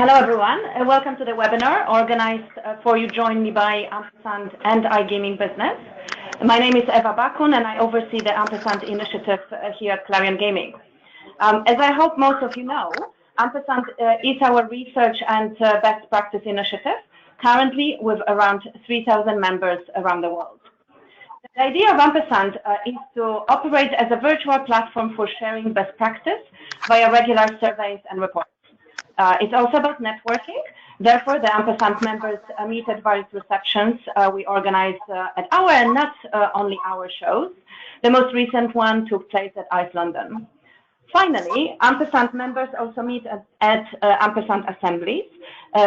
Hello everyone, welcome to the webinar organized for you join me by Ampersand and iGaming Business. My name is Eva Bakun and I oversee the Ampersand initiative here at Clarion Gaming. As I hope most of you know, Ampersand is our research and best practice initiative, currently with around 3,000 members around the world. The idea of Ampersand is to operate as a virtual platform for sharing best practice via regular surveys and reports. It's also about networking. Therefore, the Ampersand members meet at various receptions we organize at our and not only our shows. The most recent one took place at ICE London. Finally, Ampersand members also meet at Ampersand assemblies,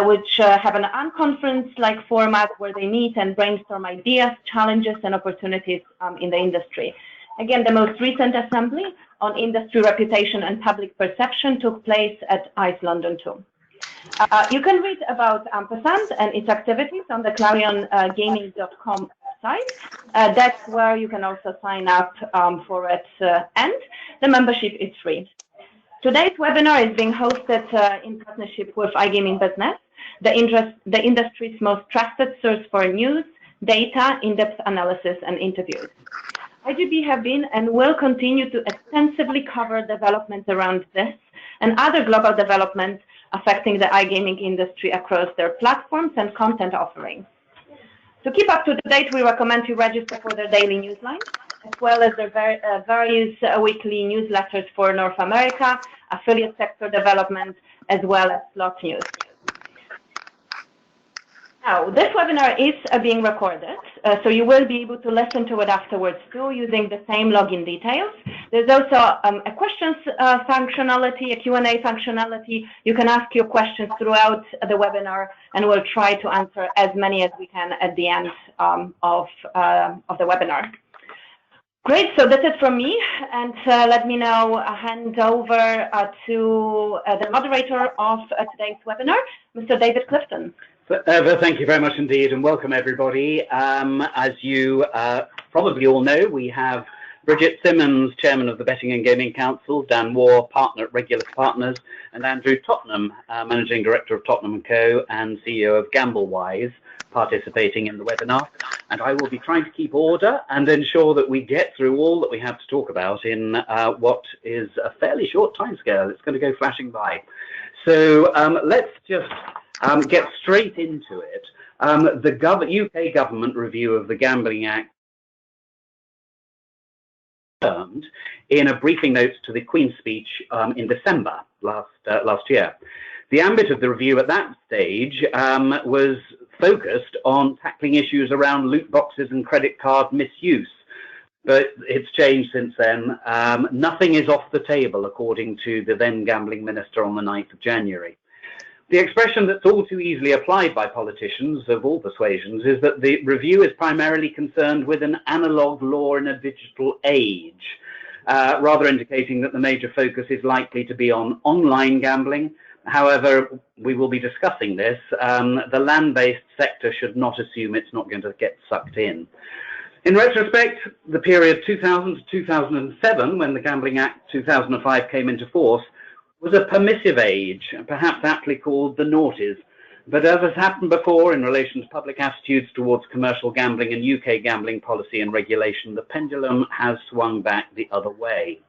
which have an unconference-like format where they meet and brainstorm ideas, challenges, and opportunities in the industry. Again, the most recent assembly on industry reputation and public perception took place at ICE London too. You can read about Ampersand and its activities on the clariongaming.com website. That's where you can also sign up for it, and the membership is free. Today's webinar is being hosted in partnership with iGaming Business, the industry's most trusted source for news, data, in-depth analysis, and interviews. IGB have been and will continue to extensively cover developments around this and other global developments affecting the iGaming industry across their platforms and content offerings. To keep up to date, we recommend you register for their daily newsline, as well as their various weekly newsletters for North America, affiliate sector development, as well as slot news. Now, this webinar is being recorded, so you will be able to listen to it afterwards too, using the same login details. There's also a questions functionality, a Q&A functionality. You can ask your questions throughout the webinar, and we'll try to answer as many as we can at the end of the webinar. Great, so that's it from me, and let me now hand over to the moderator of today's webinar, Mr. David Clifton. Eva, thank you very much indeed, and welcome everybody. As you probably all know, we have Bridget Simmons, Chairman of the Betting and Gaming Council, Dan Waugh, Partner at Regulus Partners, and Andrew Tottenham, Managing Director of Tottenham & Co. and CEO of Gamblewise, participating in the webinar. And I will be trying to keep order and ensure that we get through all that we have to talk about in what is a fairly short timescale. It's going to go flashing by. So let's just get straight into it. The UK government review of the Gambling Act confirmed in a briefing note to the Queen's speech in December last year. The ambit of the review at that stage was focused on tackling issues around loot boxes and credit card misuse. But it's changed since then. Nothing is off the table, according to the then gambling minister on the 9th of January. The expression that's all too easily applied by politicians of all persuasions is that the review is primarily concerned with an analogue law in a digital age, rather indicating that the major focus is likely to be on online gambling. However, we will be discussing this. The land-based sector should not assume it's not going to get sucked in. In retrospect, the period 2000 to 2007, when the Gambling Act 2005 came into force, was a permissive age, perhaps aptly called the noughties. But as has happened before in relation to public attitudes towards commercial gambling and UK gambling policy and regulation, the pendulum has swung back the other way.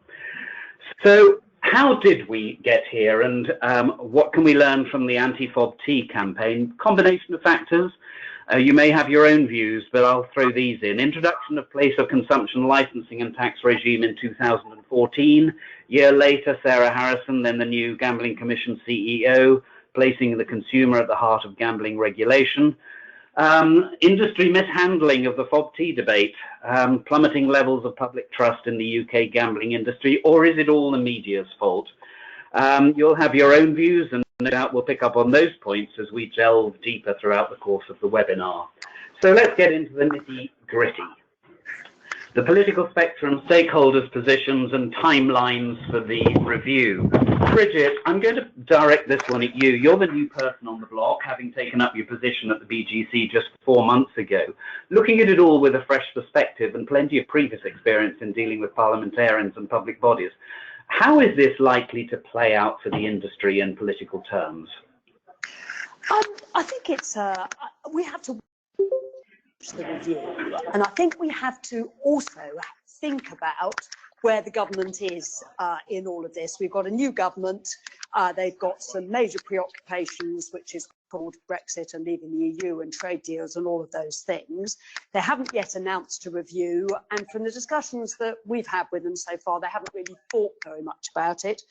So how did we get here, and what can we learn from the anti-FOB-T campaign? Combination of factors. You may have your own views, but I'll throw these in. Introduction of place of consumption licensing and tax regime in 2014. Year later, Sarah Harrison, then the new Gambling Commission CEO, placing the consumer at the heart of gambling regulation. Industry mishandling of the FOB-T debate, plummeting levels of public trust in the UK gambling industry, or is it all the media's fault? You'll have your own views, and no doubt we'll pick up on those points as we delve deeper throughout the course of the webinar. So let's get into the nitty-gritty. The political spectrum, stakeholders' positions, and timelines for the review. Bridget, I'm going to direct this one at you. You're the new person on the block, having taken up your position at the BGC just 4 months ago. Looking at it all with a fresh perspective and plenty of previous experience in dealing with parliamentarians and public bodies, how is this likely to play out for the industry in political terms? I think it's we have to watch the review, and I think we have to also think about where the government is in all of this. We've got a new government. They've got some major preoccupations, which is called Brexit and leaving the EU and trade deals and all of those things. They haven't yet announced a review, and from the discussions that we've had with them so far, they haven't really thought very much about it.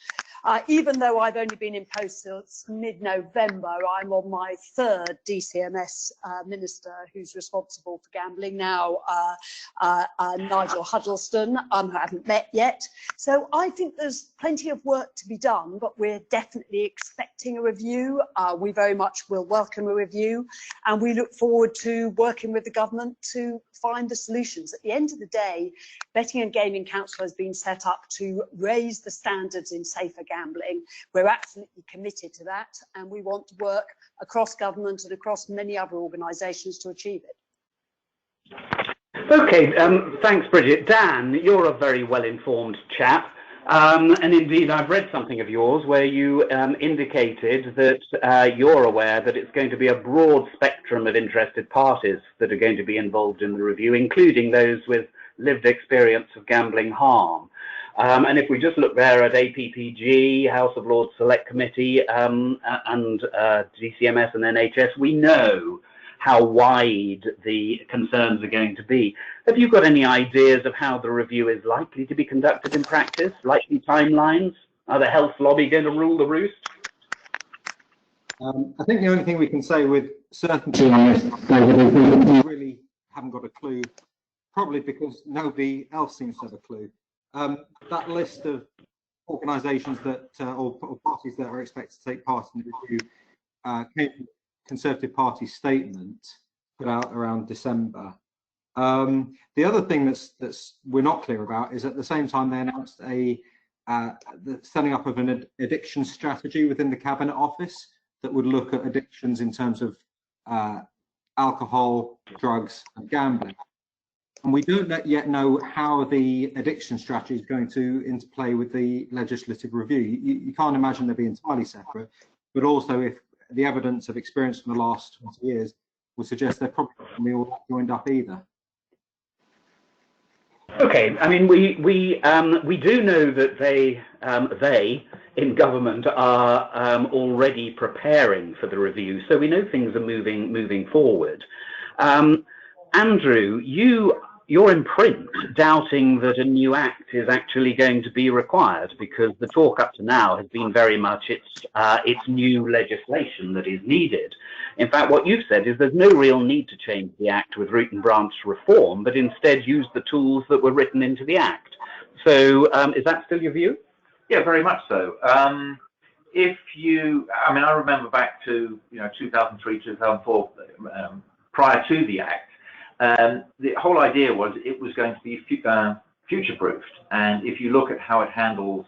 Even though I've only been in post since mid-November, I'm on my third DCMS minister who's responsible for gambling now, Nigel Huddleston, who I haven't met yet. So I think there's plenty of work to be done, but we're definitely expecting a review. We very much will welcome a review, and we look forward to working with the government to find the solutions. At the end of the day, Betting and Gaming Council has been set up to raise the standards in safer gambling. We're absolutely committed to that, and we want to work across government and across many other organisations to achieve it. Okay, thanks, Bridget. Dan, you're a very well-informed chap. And indeed, I've read something of yours where you indicated that you're aware that it's going to be a broad spectrum of interested parties that are going to be involved in the review, including those with lived experience of gambling harm. And if we just look there at APPG, House of Lords Select Committee, and DCMS and NHS, we know how wide the concerns are going to be. Have you got any ideas of how the review is likely to be conducted in practice? Likely timelines? Are the health lobby going to rule the roost? I think the only thing we can say with certainty on this, David, is we really haven't got a clue, probably because nobody else seems to have a clue. That list of organisations that, or parties that are expected to take part in the review came from Conservative Party statement put out around December. The other thing that's we're not clear about is at the same time they announced the setting up of an addiction strategy within the Cabinet Office that would look at addictions in terms of alcohol, drugs and gambling. And we don't yet know how the addiction strategy is going to interplay with the legislative review. You can't imagine they'll be entirely separate, but also if the evidence of experience from the last 20 years would suggest they're probably not going to be all joined up either. Okay, I mean, we do know that they in government are already preparing for the review, so we know things are moving forward. Andrew, you're in print doubting that a new act is actually going to be required, because the talk up to now has been very much it's new legislation that is needed. In fact, what you've said is there's no real need to change the act with root and branch reform, but instead use the tools that were written into the act. So is that still your view? Yeah, very much so. I mean, I remember back to 2003, 2004, prior to the act. The whole idea was it was going to be future-proofed, and if you look at how it handles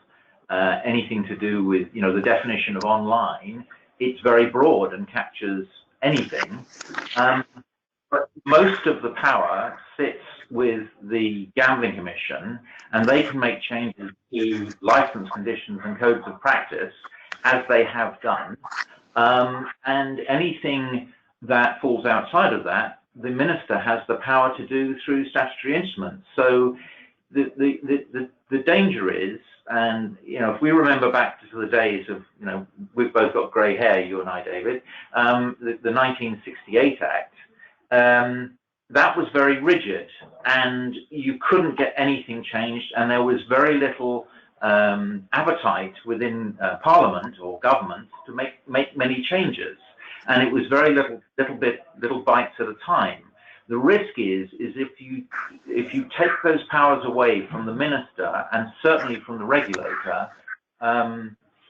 anything to do with the definition of online, it's very broad and captures anything. But most of the power sits with the Gambling Commission, and they can make changes to license conditions and codes of practice as they have done. And anything that falls outside of that, the minister has the power to do through statutory instruments. So the danger is, and if we remember back to the days of, we've both got grey hair, you and I, David, the 1968 Act, that was very rigid, and you couldn't get anything changed, and there was very little appetite within Parliament or government to make many changes. And it was very little bites at a time. The risk is if you take those powers away from the minister and certainly from the regulator,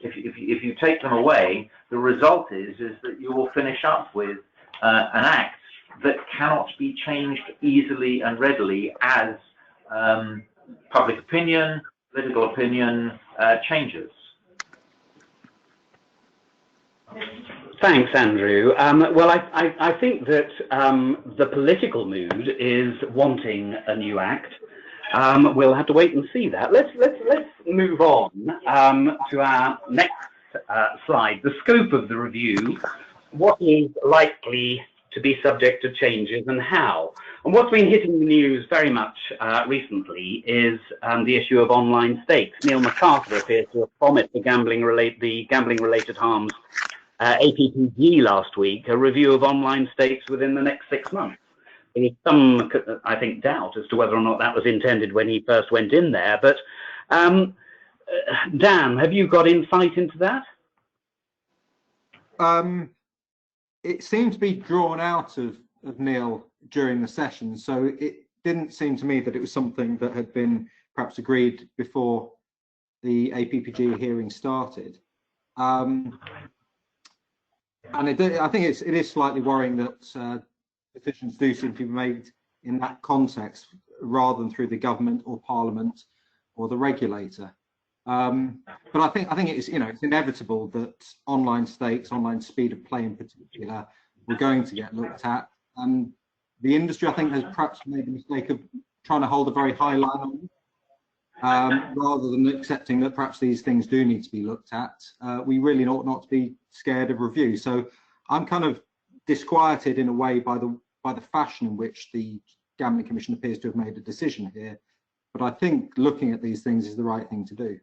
if you take them away, the result is that you will finish up with an act that cannot be changed easily and readily as public opinion, political opinion changes. Thanks, Andrew. Well, I think that the political mood is wanting a new act. We'll have to wait and see that. Let's move on to our next slide. The scope of the review what is likely to be subject to changes and how. And what's been hitting the news very much recently is the issue of online stakes. Neil MacArthur appears to have promised the gambling-related harms APPG last week a review of online stakes within the next 6 months. There is some, I think, doubt as to whether or not that was intended when he first went in there. But Dan, have you got insight into that? It seemed to be drawn out of Neil during the session, so it didn't seem to me that it was something that had been perhaps agreed before the APPG hearing started. And I think it is slightly worrying that decisions do seem to be made in that context rather than through the government or Parliament or the regulator. But I think it's it's inevitable that online stakes, online speed of play in particular, we're going to get looked at. And the industry, I think, has perhaps made the mistake of trying to hold a very high line on it, rather than accepting that perhaps these things do need to be looked at. We really ought not to be scared of review. So I'm kind of disquieted in a way by the fashion in which the Gambling Commission appears to have made a decision here. But I think looking at these things is the right thing to do.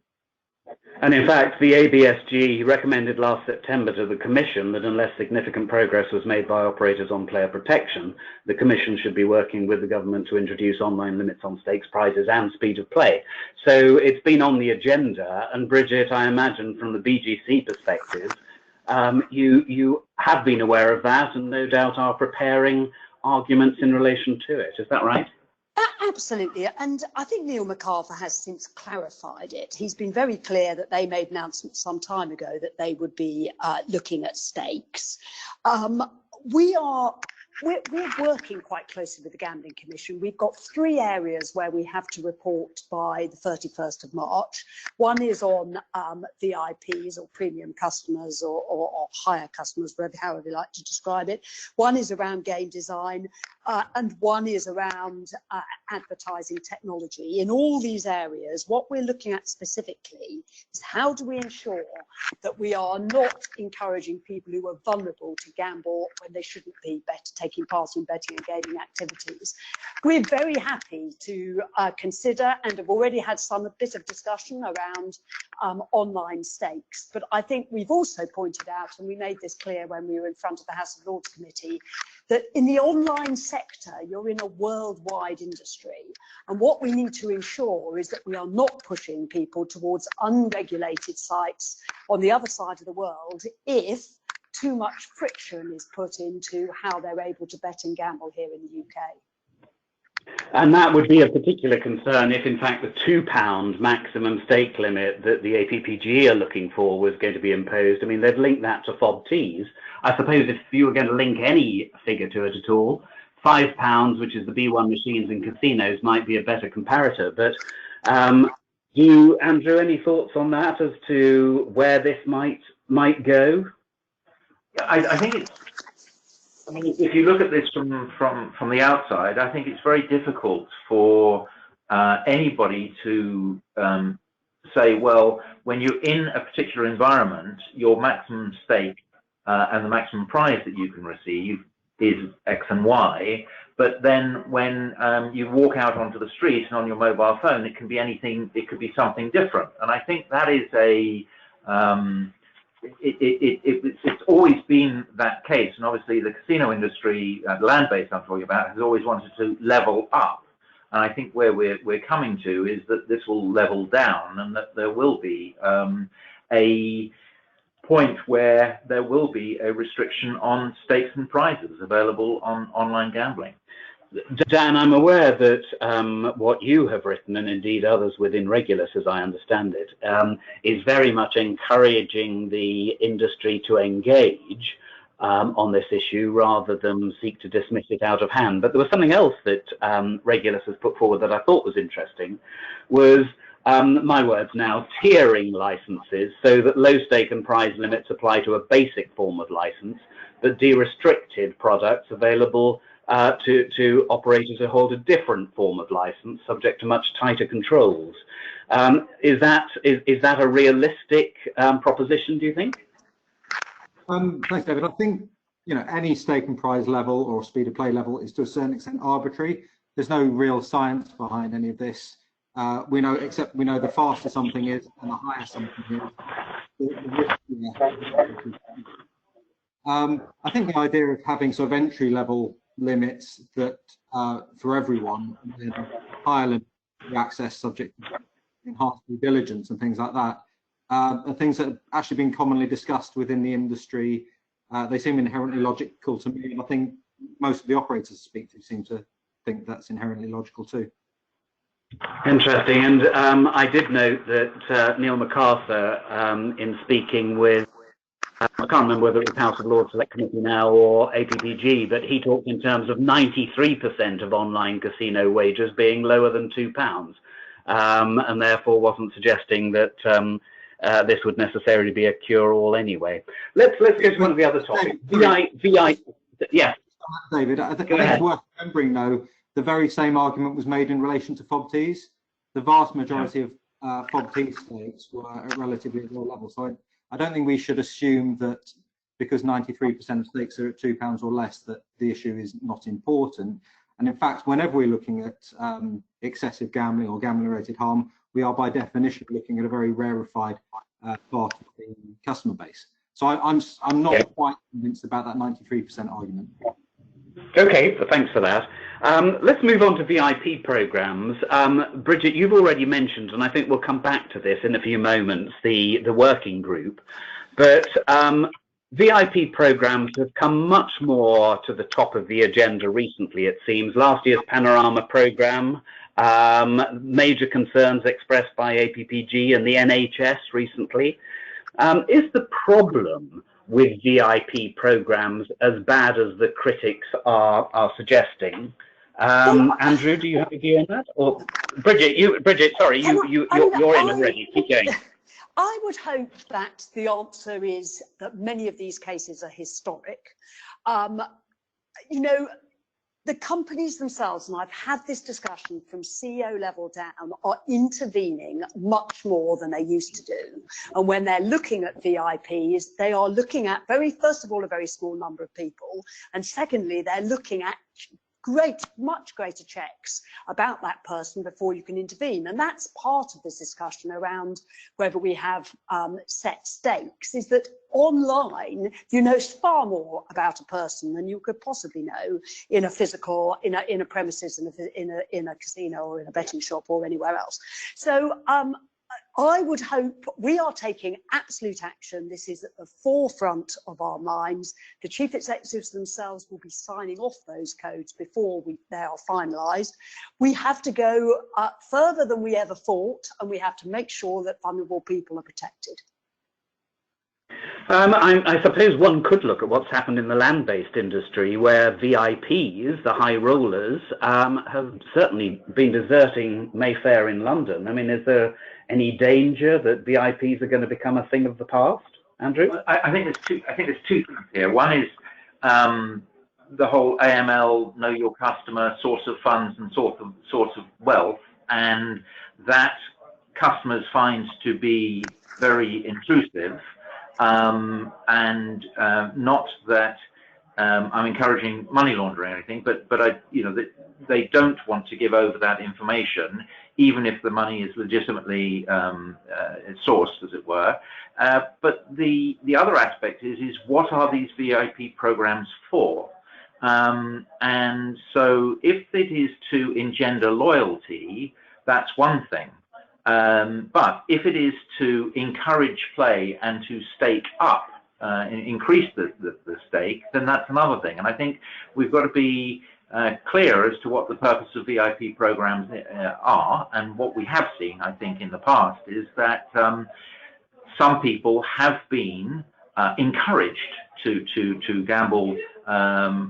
And in fact, the ABSG recommended last September to the Commission that unless significant progress was made by operators on player protection, the Commission should be working with the government to introduce online limits on stakes prizes and speed of play. So it's been on the agenda, and Bridget, I imagine from the BGC perspective, you have been aware of that and no doubt are preparing arguments in relation to it. Is that right? Absolutely, and I think Neil MacArthur has since clarified it. He's been very clear that they made announcements some time ago that they would be looking at stakes. We're working quite closely with the Gambling Commission. We've got 3 areas where we have to report by the 31st of March. One is on VIPs or premium customers or higher customers, however you like to describe it. One is around game design, and one is around advertising technology. In all these areas, what we're looking at specifically is how do we ensure that we are not encouraging people who are vulnerable to gamble when they shouldn't be taking part in betting and gaming activities. We're very happy to consider and have already had a bit of discussion around online stakes. But I think we've also pointed out, and we made this clear when we were in front of the House of Lords Committee, that in the online sector, you're in a worldwide industry. And what we need to ensure is that we are not pushing people towards unregulated sites on the other side of the world if too much friction is put into how they're able to bet and gamble here in the UK. And that would be a particular concern if, in fact, the £2 maximum stake limit that the APPG are looking for was going to be imposed. I mean, they've linked that to FOB-Ts. I suppose if you were going to link any figure to it at all, £5, which is the B1 machines in casinos, might be a better comparator. But do you, Andrew, any thoughts on that as to where this might go? I think it's. I mean, if you look at this from the outside, I think it's very difficult for anybody to say, well, when you're in a particular environment, your maximum stake and the maximum prize that you can receive is X and Y. But then when you walk out onto the street and on your mobile phone, it can be anything. It could be something different. And I think that is a it's always been that case, and obviously the casino industry, the land-based I'm talking about, has always wanted to level up. And I think where we're coming to is that this will level down, and that there will be a point where there will be a restriction on stakes and prizes available on online gambling. Dan, I'm aware that what you have written, and indeed others within Regulus, as I understand it, is very much encouraging the industry to engage on this issue rather than seek to dismiss it out of hand. But there was something else that Regulus has put forward that I thought was interesting, was, my words now, tiering licenses, so that low stake and prize limits apply to a basic form of license, but de-restricted products available to operators who hold a different form of license, subject to much tighter controls. Is that a realistic proposition, do you think? Thanks, David. I think any stake and prize level or speed of play level is to a certain extent arbitrary. There's no real science behind any of this. We know the faster something is and the higher something is, the riskier. I think the idea of having sort of entry level limits that for everyone, and then higher limits to access subject to enhanced due diligence and things like that, are things that have actually been commonly discussed within the industry. They seem inherently logical to me, and I think most of the operators I speak to seem to think that's inherently logical too. Interesting, and I did note that Neil MacArthur, in speaking with, I can't remember whether it was House of Lords Select Committee now or APPG, but he talked in terms of 93% of online casino wagers being lower than £2, and therefore wasn't suggesting that this would necessarily be a cure-all anyway. Let's go to one of the other topics. Yes. David, I think it's worth remembering though, the very same argument was made in relation to FOBTs. The vast majority of FOBT stakes were at relatively low levels. So I don't think we should assume that because 93% of stakes are at £2 or less that the issue is not important. And in fact, whenever we're looking at excessive gambling or gambling-related harm, we are by definition looking at a very rarefied part of the customer base. So I'm not quite convinced about that 93% argument. Okay, thanks for that. Let's move on to VIP programs. Bridget, you've already mentioned, and I think we'll come back to this in a few moments, the working group. But VIP programs have come much more to the top of the agenda recently, it seems. Last year's Panorama program, major concerns expressed by APPG and the NHS recently. Is the problem with VIP programs as bad as the critics are suggesting? Andrew, do you have a view on that? Or Bridget, sorry, you're in already. Keep going. I would hope that the answer is that many of these cases are historic. The companies themselves, and I've had this discussion from CEO level down, are intervening much more than they used to do. And when they're looking at VIPs, they are looking at first of all, a very small number of people. And secondly, they're looking at much greater checks about that person before you can intervene. And that's part of this discussion around whether we have set stakes, is that online you know far more about a person than you could possibly know in a physical, in a premises, in a casino or in a betting shop or anywhere else. So I would hope we are taking absolute action. This is at the forefront of our minds. The chief executives themselves will be signing off those codes before they are finalised. We have to go further than we ever thought, and we have to make sure that vulnerable people are protected. I suppose one could look at what's happened in the land-based industry, where VIPs, the high rollers, have certainly been deserting Mayfair in London. I mean, is there any danger that VIPs are going to become a thing of the past, Andrew? I think there's two things here. One is the whole AML, know your customer, source of funds and source of wealth, and that customers find to be very intrusive. And not that I'm encouraging money laundering or anything, but they don't want to give over that information, even if the money is legitimately sourced, as it were. But the other aspect is what are these VIP programs for? And so if it is to engender loyalty, that's one thing. But if it is to encourage play and to stake up, increase the stake, then that's another thing. And I think we've got to be clear as to what the purpose of VIP programs are. And what we have seen, I think, in the past is that some people have been encouraged to gamble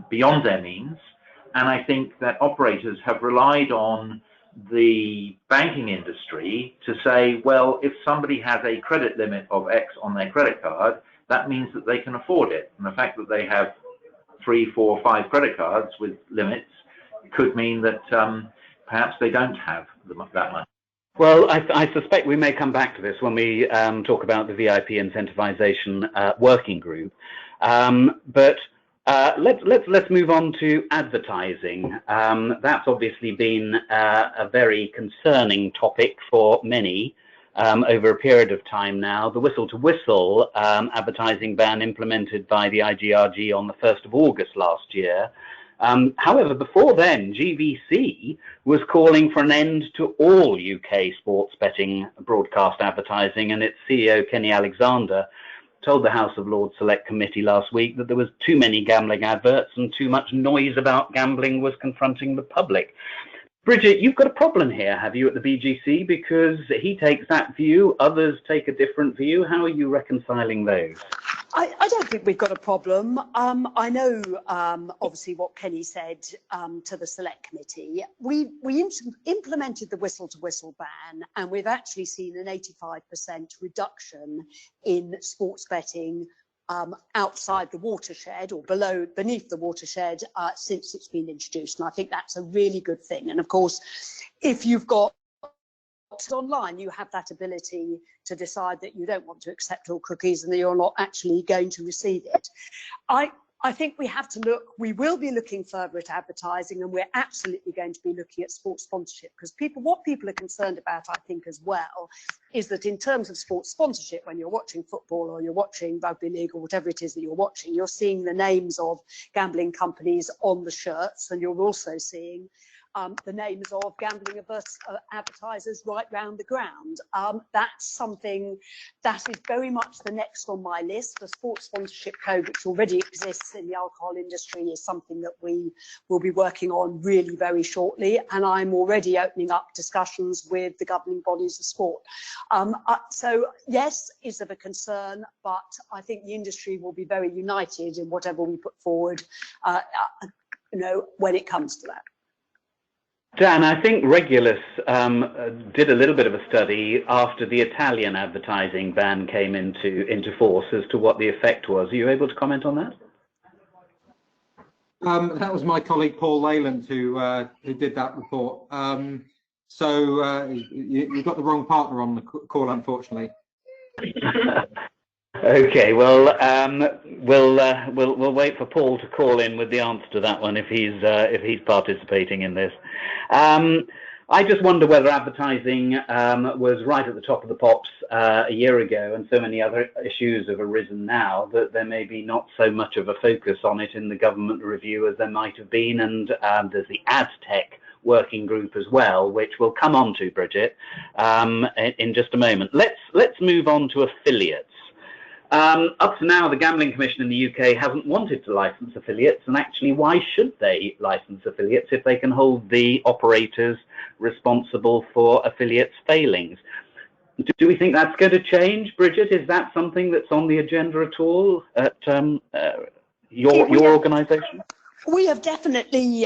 beyond their means. And I think that operators have relied on the banking industry to say, well, if somebody has a credit limit of X on their credit card, that means that they can afford it. And the fact that they have 3, 4, 5 credit cards with limits could mean that perhaps they don't have that much. Well, I suspect we may come back to this when we talk about the VIP incentivization working group. But Let's move on to advertising. That's obviously been a very concerning topic for many over a period of time now. The whistle-to-whistle advertising ban implemented by the IGRG on the 1st of August last year. However, before then, GVC was calling for an end to all UK sports betting broadcast advertising, and its CEO, Kenny Alexander, told the House of Lords Select Committee last week that there was too many gambling adverts and too much noise about gambling was confronting the public. Bridget, you've got a problem here, have you, at the BGC? Because he takes that view, others take a different view. How are you reconciling those? I don't think we've got a problem. I know, obviously, what Kenny said to the Select Committee. We implemented the whistle-to-whistle ban, and we've actually seen an 85% reduction in sports betting outside the watershed or beneath the watershed since it's been introduced. And I think that's a really good thing. And of course, if you've got online, you have that ability to decide that you don't want to accept all cookies and that you're not actually going to receive it. I think we have to look, we will be looking further at advertising, and we're absolutely going to be looking at sports sponsorship, because what people are concerned about, I think, as well, is that in terms of sports sponsorship, when you're watching football or you're watching rugby league or whatever it is that you're watching, you're seeing the names of gambling companies on the shirts, and you're also seeing the names of gambling advertisers right round the ground. That's something that is very much the next on my list. The sports sponsorship code, which already exists in the alcohol industry, is something that we will be working on really very shortly. And I'm already opening up discussions with the governing bodies of sport. So yes, is of a concern, but I think the industry will be very united in whatever we put forward, when it comes to that. Dan, I think Regulus did a little bit of a study after the Italian advertising ban came into force as to what the effect was. Are you able to comment on that? That was my colleague Paul Leyland who did that report. So you've got the wrong partner on the call, unfortunately. Okay, well, we'll wait for Paul to call in with the answer to that one if he's participating in this. I just wonder whether advertising was right at the top of the pops a year ago, and so many other issues have arisen now that there may be not so much of a focus on it in the government review as there might have been, and there's the ad tech working group as well, which we'll come on to, Bridget, in just a moment. Let's move on to affiliates. Up to now, the Gambling Commission in the UK hasn't wanted to license affiliates, and actually, why should they license affiliates if they can hold the operators responsible for affiliates' failings? Do we think that's going to change, Bridget? Is that something that's on the agenda at all at your organisation? We have definitely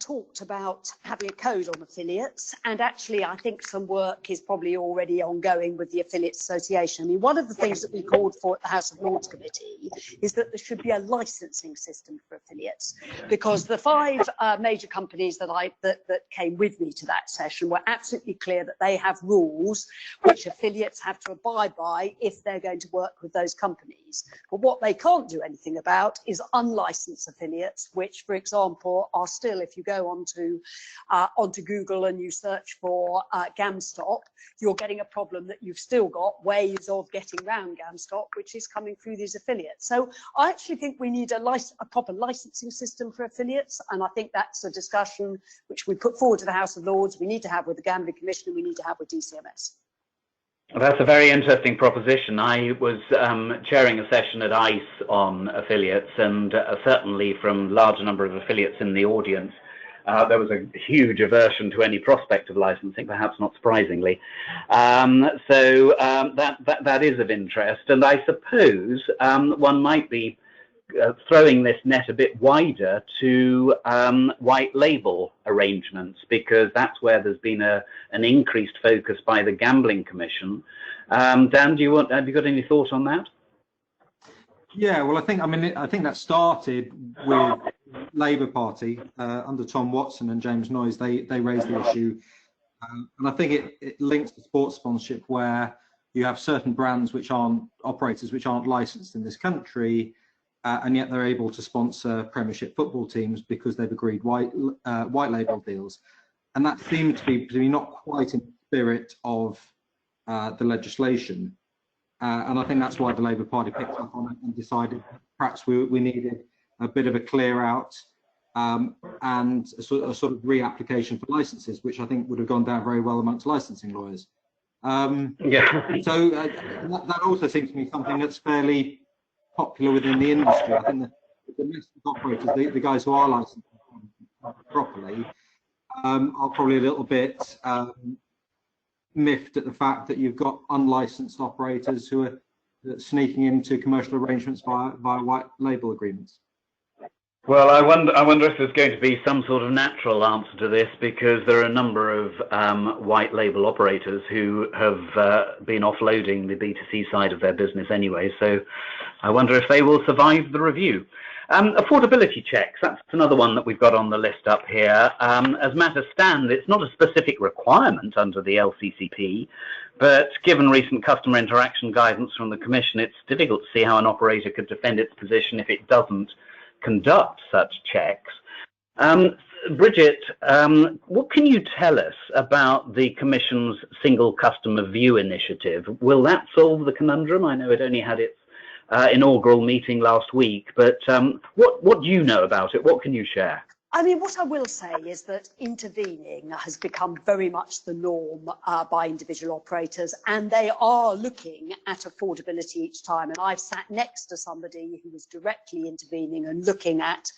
talked about having a code on affiliates, and actually I think some work is probably already ongoing with the Affiliates Association. I mean, one of the things that we called for at the House of Lords Committee is that there should be a licensing system for affiliates, because the 5 major companies that came with me to that session were absolutely clear that they have rules which affiliates have to abide by if they're going to work with those companies. But what they can't do anything about is unlicensed affiliates, which, for example, are still, if you go onto Google and you search for GamStop, you're getting a problem that you've still got ways of getting around GamStop, which is coming through these affiliates. So I actually think we need a proper licensing system for affiliates, and I think that's a discussion which we put forward to the House of Lords, we need to have with the Gambling Commission, and we need to have with DCMS. That's a very interesting proposition. I was chairing a session at ICE on affiliates, and certainly from a large number of affiliates in the audience, there was a huge aversion to any prospect of licensing, perhaps not surprisingly. So that is of interest, and I suppose one might be throwing this net a bit wider to white label arrangements, because that's where there's been an increased focus by the Gambling Commission. Dan, have you got any thoughts on that? Yeah, well, I think that started with Labour Party under Tom Watson and James Noyes. They raised the issue, and I think it links to sports sponsorship, where you have certain brands which aren't operators which aren't licensed in this country. and yet they're able to sponsor Premiership football teams because they've agreed white label deals. And that seemed to be not quite in the spirit of the legislation. And I think that's why the Labour Party picked up on it and decided perhaps we needed a bit of a clear out and a sort of reapplication for licenses, which I think would have gone down very well amongst licensing lawyers. Yeah. So that also seems to me something that's fairly popular within the industry. I think the domestic operators, the guys who are licensed properly, are probably a little bit miffed at the fact that you've got unlicensed operators who are sneaking into commercial arrangements via white label agreements. Well, I wonder if there's going to be some sort of natural answer to this, because there are a number of white label operators who have been offloading the B2C side of their business anyway. So I wonder if they will survive the review. Affordability checks, that's another one that we've got on the list up here. As matters stand, it's not a specific requirement under the LCCP, but given recent customer interaction guidance from the Commission, it's difficult to see how an operator could defend its position if it doesn't conduct such checks. Bridget, what can you tell us about the Commission's single customer view initiative? Will that solve the conundrum? I know it only had its inaugural meeting last week, but what do you know about it? What can you share? I mean, what I will say is that intervening has become very much the norm by individual operators, and they are looking at affordability each time. And I've sat next to somebody who was directly intervening and looking at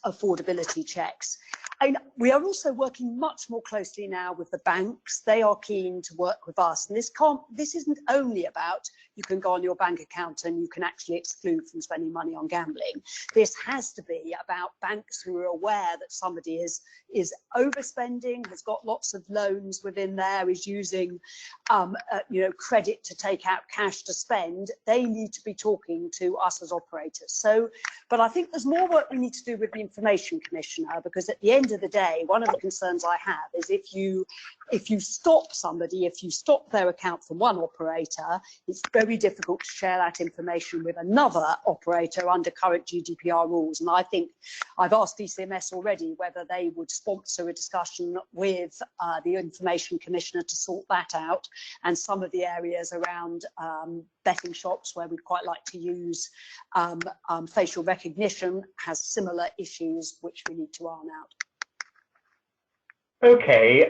affordability checks. And we are also working much more closely now with the banks. They are keen to work with us. And this isn't only about you can go on your bank account and you can actually exclude from spending money on gambling. This has to be about banks who are aware that somebody is overspending, has got lots of loans within there, is using credit to take out cash to spend. They need to be talking to us as operators. So, but I think there's more work we need to do with the Information Commissioner, because at the end of the day, one of the concerns I have is if you stop somebody, if you stop their account from one operator, it's very difficult to share that information with another operator under current GDPR rules. And I think I've asked DCMS already whether they would sponsor a discussion with the Information Commissioner to sort that out, and some of the areas around betting shops where we'd quite like to use facial recognition has similar issues which we need to iron out. Okay,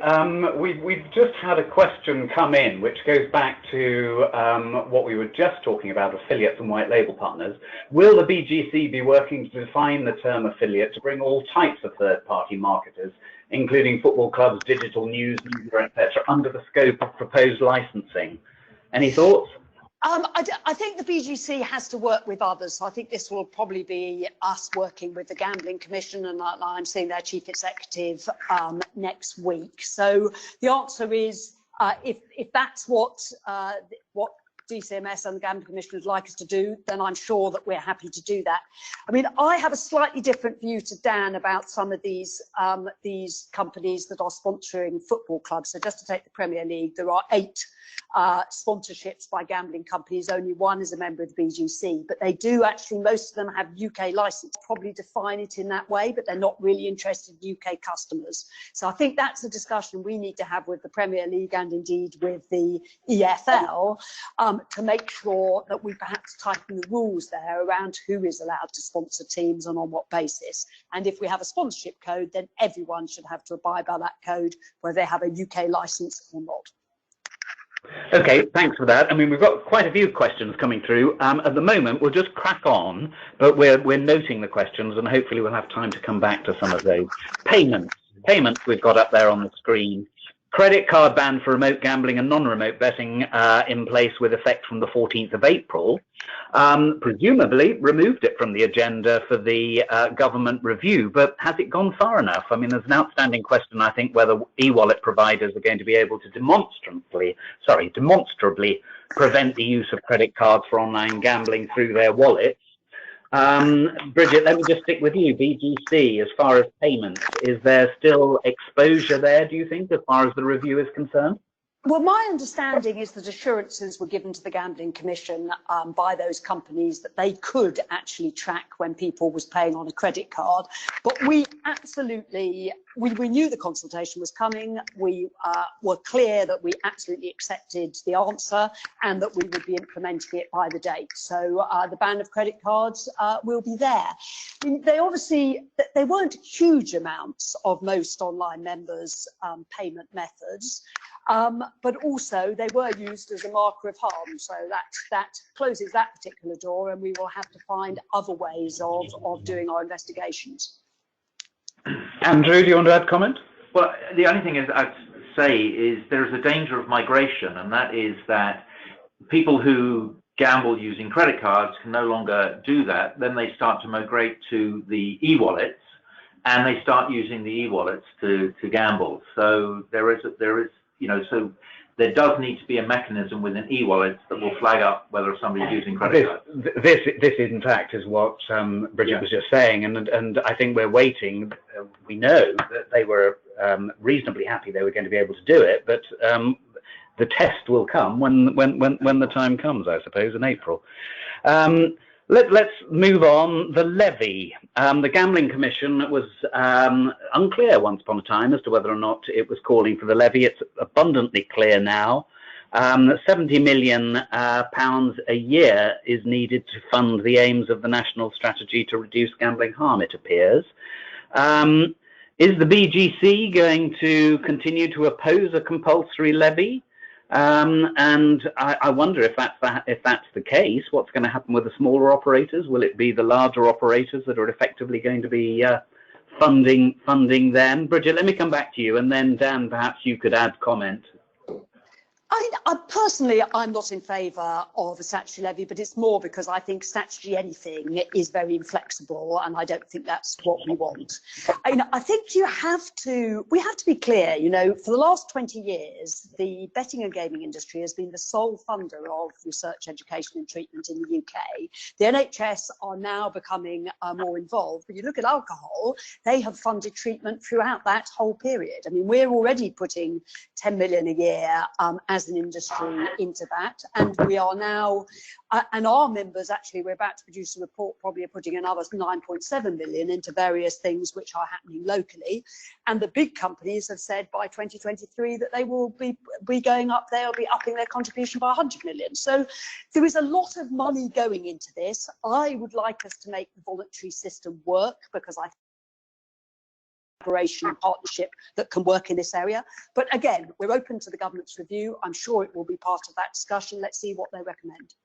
we've just had a question come in which goes back to what we were just talking about, affiliates and white label partners. Will the BGC be working to define the term affiliate to bring all types of third-party marketers, including football clubs, digital news, media, etc., under the scope of proposed licensing? Any thoughts? I think the BGC has to work with others. So I think this will probably be us working with the Gambling Commission, and I'm seeing their chief executive next week. So the answer is, if that's what DCMS and the Gambling Commission would like us to do, then I'm sure that we're happy to do that. I mean, I have a slightly different view to Dan about some of these companies that are sponsoring football clubs. So just to take the Premier League, there are 8 sponsorships by gambling companies. Only one is a member of the BGC, but they do actually, most of them have UK license, probably define it in that way, but they're not really interested in UK customers. So I think that's a discussion we need to have with the Premier League and indeed with the EFL to make sure that we perhaps tighten the rules there around who is allowed to sponsor teams and on what basis. And if we have a sponsorship code, then everyone should have to abide by that code, whether they have a UK license or not. Okay, thanks for that. I mean, we've got quite a few questions coming through. At the moment, we'll just crack on, but we're noting the questions, and hopefully we'll have time to come back to some of those. Payments we've got up there on the screen. Credit card ban for remote gambling and non-remote betting in place with effect from the 14th of April. Presumably removed it from the agenda for the government review, but has it gone far enough? I mean, there's an outstanding question, I think, whether e-wallet providers are going to be able to demonstrably prevent the use of credit cards for online gambling through their wallets. Bridget, let me just stick with you. BGC, as far as payments, is there still exposure there, do you think, as far as the review is concerned? Well, my understanding is that assurances were given to the Gambling Commission by those companies that they could actually track when people was paying on a credit card. But we absolutely, we knew the consultation was coming. We were clear that we absolutely accepted the answer and that we would be implementing it by the date. So the ban of credit cards will be there. I mean, they obviously, they weren't huge amounts of most online members' payment methods. But also they were used as a marker of harm, so that closes that particular door, and we will have to find other ways of doing our investigations. Andrew, do you want to add comment? Well, the only thing I'd say is there's a danger of migration, and that is that people who gamble using credit cards can no longer do that. Then they start to migrate to the e-wallets, and they start using the e-wallets to gamble. So there is you know, so there does need to be a mechanism with an e-wallet that will flag up whether somebody's using credit cards. This in fact is what Bridget was just saying, and I think we're waiting. We know that they were reasonably happy they were going to be able to do it, but the test will come when the time comes, I suppose, in April. Let's move on. The levy. The Gambling Commission was unclear once upon a time as to whether or not it was calling for the levy. It's abundantly clear now. 70 million pounds a year is needed to fund the aims of the national strategy to reduce gambling harm, it appears. Is the BGC going to continue to oppose a compulsory levy? And I wonder if that's the case, what's going to happen with the smaller operators? Will it be the larger operators that are effectively going to be funding them? Bridget, let me come back to you, and then Dan, perhaps you could add comment. I personally, I'm not in favour of a statutory levy, but it's more because I think statutory anything is very inflexible, and I don't think that's what we want. I think we have to be clear. For the last 20 years, the betting and gaming industry has been the sole funder of research, education, and treatment in the UK. The NHS are now becoming more involved. When you look at alcohol, they have funded treatment throughout that whole period. I mean, we're already putting 10 million a year as an industry into that, and we are now and our members, actually, we're about to produce a report, probably are putting another 9.7 million into various things which are happening locally, and the big companies have said by 2023 that they will be going up, they'll be upping their contribution by 100 million. So there is a lot of money going into this. I would like us to make the voluntary system work, because I collaboration and partnership that can work in this area. But again, we're open to the government's review. I'm sure it will be part of that discussion. Let's see what they recommend.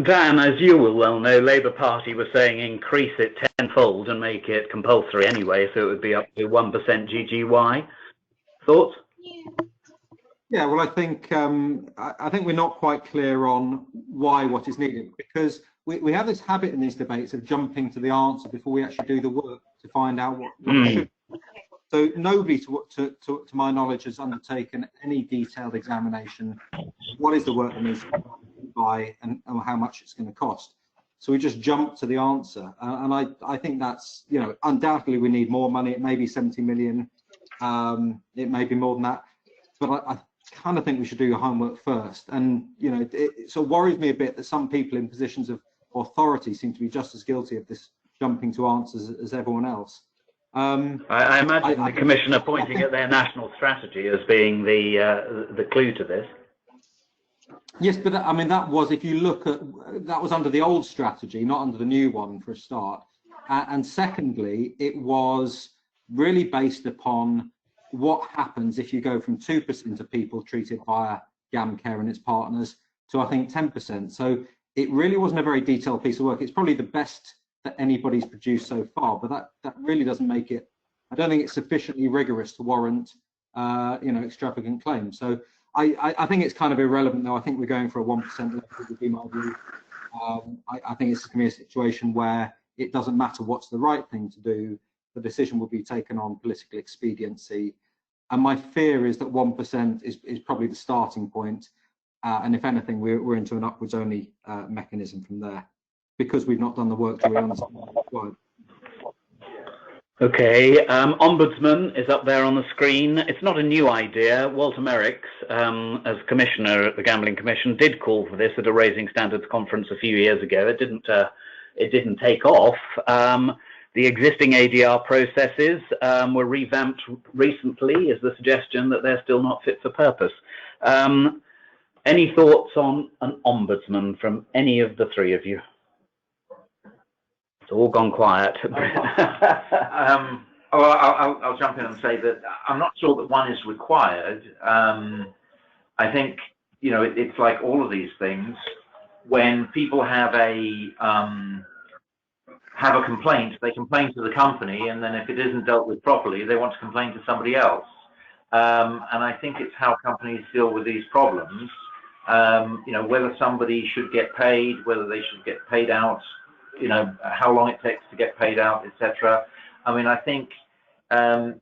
Dan, as you will well know, Labour Party was saying increase it tenfold and make it compulsory anyway, so it would be up to 1% GGY. Thoughts? Yeah, well, I think we're not quite clear on what is needed, because we have this habit in these debates of jumping to the answer before we actually do the work to find out what should. So nobody, to my knowledge, has undertaken any detailed examination. What is the work that needs to be by and how much it's going to cost? So we just jump to the answer, and I think that's, undoubtedly we need more money. It may be 70 million, it may be more than that, but I kind of think we should do your homework first. And it sort of worries me a bit that some people in positions of authority seem to be just as guilty of this jumping to answers as everyone else. I imagine the Commissioner pointing at their national strategy as being the clue to this. Yes, but I mean, that was, if you look at, that was under the old strategy, not under the new one, for a start. And secondly, it was really based upon what happens if you go from 2% of people treated via GamCare and its partners to, I think, 10%. So it really wasn't a very detailed piece of work. It's probably the best that anybody's produced so far, but that really doesn't make it, I don't think it's sufficiently rigorous to warrant extravagant claims. So I think it's kind of irrelevant, though. I think we're going for a 1% level, would be my view. I think it's going to be a situation where it doesn't matter what's the right thing to do. The decision will be taken on political expediency. And my fear is that 1% is probably the starting point. And if anything, we're into an upwards only mechanism from there, because we've not done the work to really understand what's required. Okay, Ombudsman is up there on the screen. It's not a new idea. Walter Merricks, as Commissioner at the Gambling Commission, did call for this at a Raising Standards conference a few years ago. It didn't take off. The existing ADR processes were revamped recently as the suggestion that they're still not fit for purpose. Any thoughts on an ombudsman from any of the three of you? It's all gone quiet. I'll jump in and say that I'm not sure that one is required. I think, you know, it's like all of these things. When people have a complaint, they complain to the company, and then if it isn't dealt with properly, they want to complain to somebody else. And I think it's how companies deal with these problems. You know, whether somebody should get paid, whether they should get paid out, you know, how long it takes to get paid out, etc. I mean, I think,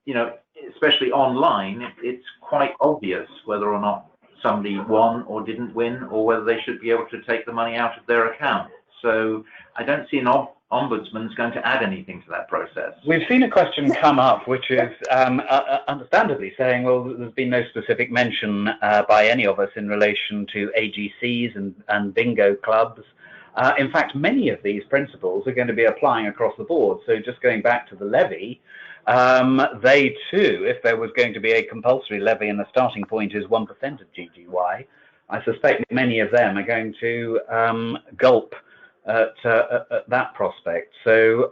you know, especially online, it's quite obvious whether or not somebody won or didn't win, or whether they should be able to take the money out of their account. So I don't see an ombudsman's going to add anything to that process. We've seen a question come up, which is understandably saying, well, there's been no specific mention by any of us in relation to AGCs and bingo clubs. In fact, many of these principles are going to be applying across the board. So just going back to the levy, they too, if there was going to be a compulsory levy and the starting point is 1% of GGY, I suspect many of them are going to gulp at that prospect. So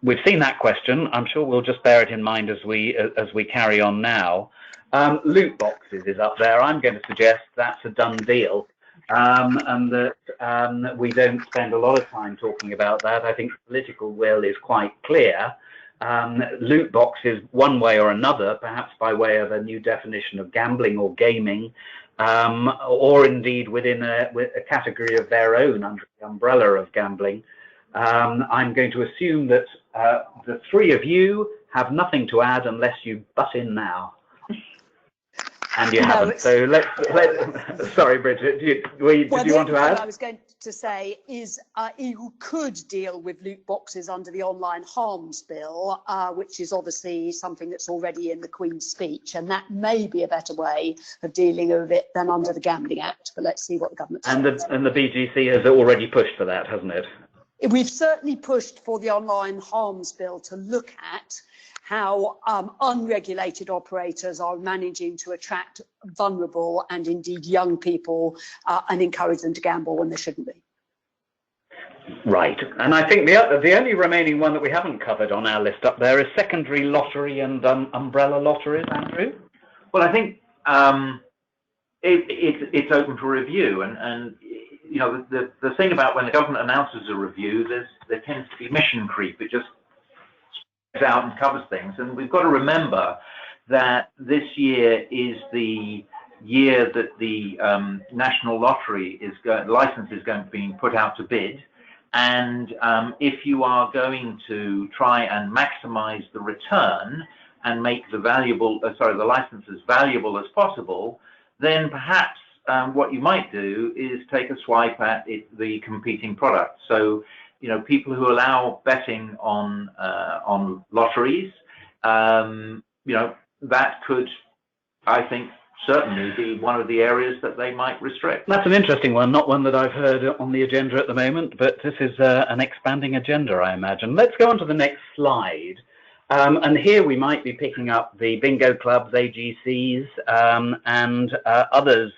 we've seen that question. I'm sure we'll just bear it in mind as we carry on now. Loot boxes is up there. I'm going to suggest that's a done deal. And that we don't spend a lot of time talking about that. I think the political will is quite clear. Loot boxes, one way or another, perhaps by way of a new definition of gambling or gaming, or indeed within a category of their own under the umbrella of gambling. I'm going to assume that the three of you have nothing to add unless you butt in now. And you haven't. So let's sorry, Bridget, did you want to add? I was going to say is you could deal with loot boxes under the online harms bill, which is obviously something that's already in the Queen's speech, and that may be a better way of dealing with it than under the Gambling Act. But let's see what the government says. And the BGC has already pushed for that, hasn't it? We've certainly pushed for the online harms bill to look at how unregulated operators are managing to attract vulnerable and indeed young people and encourage them to gamble when they shouldn't be. Right, and I think the only remaining one that we haven't covered on our list up there is secondary lottery and umbrella lotteries, Andrew. Well, I think it's open for review, and you know, the thing about when the government announces a review, there tends to be mission creep. It just out and covers things, and we've got to remember that this year is the year that the national lottery license is going to be put out to bid, and if you are going to try and maximize the return and make the licenses valuable as possible, then perhaps what you might do is take a swipe at the competing products. So, you know, people who allow betting on lotteries, you know, that could, I think, certainly be one of the areas that they might restrict. That's an interesting one, not one that I've heard on the agenda at the moment, but this is an expanding agenda, I imagine. Let's go on to the next slide. And here we might be picking up the bingo clubs, AGCs, and others,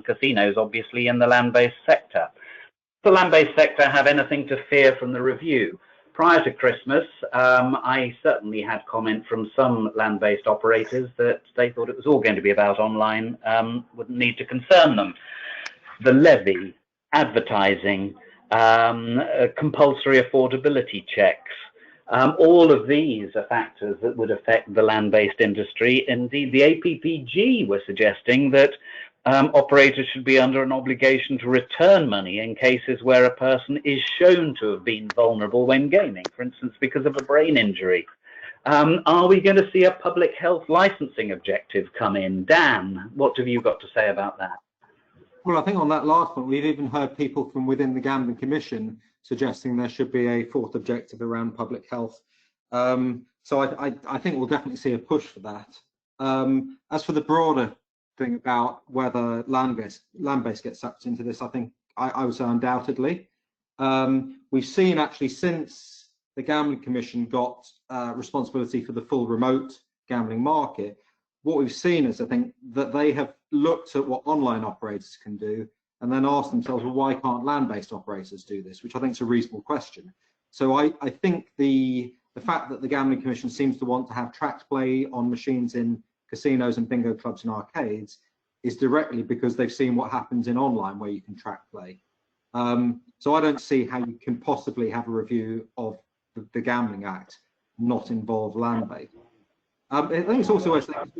casinos, obviously, in the land-based sector. The land-based sector have anything to fear from the review? Prior to Christmas, I certainly had comment from some land-based operators that they thought it was all going to be about online, wouldn't need to concern them. The levy, advertising, compulsory affordability checks, all of these are factors that would affect the land-based industry. Indeed, the APPG were suggesting that operators should be under an obligation to return money in cases where a person is shown to have been vulnerable when gaming, for instance, because of a brain injury. Are we going to see a public health licensing objective come in? Dan, what have you got to say about that? Well, I think on that last one, we've even heard people from within the Gambling Commission suggesting there should be a fourth objective around public health. So I think we'll definitely see a push for that. As for the broader thing about whether land-based gets sucked into this, I think I would say undoubtedly. We've seen actually since the Gambling Commission got responsibility for the full remote gambling market, what we've seen is I think that they have looked at what online operators can do and then asked themselves, well, why can't land-based operators do this? Which I think is a reasonable question. So I think the fact that the Gambling Commission seems to want to have tracked play on machines in casinos and bingo clubs and arcades is directly because they've seen what happens in online where you can track play. So I don't see how you can possibly have a review of the Gambling Act not involve land-based. I think it's also worth saying